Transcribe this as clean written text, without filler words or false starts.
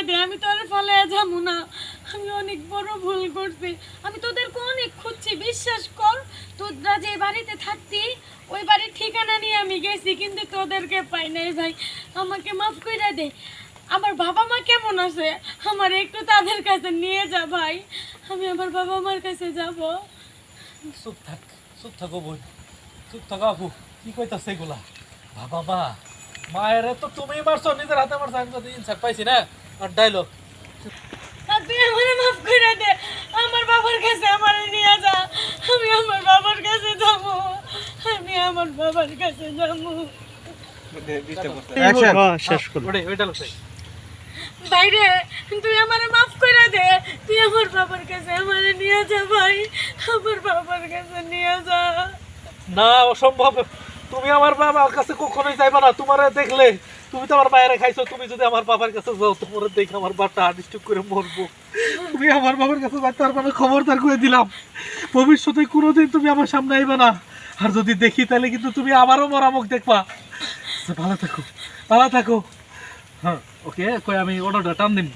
দে, আমি তোর ফলে যাবো না। আমি অনেক বড় ভুল করছি। আমি তোদেরকে অনেক খুঁজছি, বিশ্বাস কর। তোরা যে বাড়িতে থাকতি ওই বাড়ির ঠিকানা নিয়ে আমি গেছি, কিন্তু তোদেরকে পাই নাই ভাই। আমাকে মাফ করে দে। আমার বাবা মা কেমন আছে আমার একটু তাদের কাছে নিয়ে যা ভাই। আমি আমার বাবা মার কাছে যাব। চুপ থাক, চুপ থাকো বোন, চুপ থাকো আপু। কি কইতাছে এগুলা? বাবা মা মায়ের তো তুমি মারছো, নিজের হাতে মারছো। আমি তো ইনসাফ পাইছি না। আর ডায়লগ আর তুই আমার মাফ করে দে। আমার বাবার কাছে আমার নিয়ে যা। আমি আমার বাবার কাছে যাব। আমি আমার বাবার কাছে যাব। শেষ করো। ওই ডায়লগ বাইরে তুই আমার মাফ করে দে। তুই আমার বাবার কাছে আমার নিয়ে যা ভাই। আমার বাবার কাছে নিয়ে যা। না, অসম্ভব। তুমি আমার বাবার কাছে কখনোই যাইবা না। তোমার দেখলে তুমি তো আমার বাইরে খাইছো। তুমি যদি আমার বাবার কাছে যাও, তোমার দেখে আমার বাপটা হার্ট করে মরবো। তুমি আমার বাবার কাছে যাইতে পারবে না, খবরদার করে দিলাম। ভবিষ্যতে কোনোদিন তুমি আমার সামনে আইবা না। আর যদি দেখি তাহলে কিন্তু তুমি আবারও মরামুখ দেখবা। ভালো থাকো, ভালো থাকো। হ্যাঁ, ওকে, কই আমি অর্ডারটা টান দিন।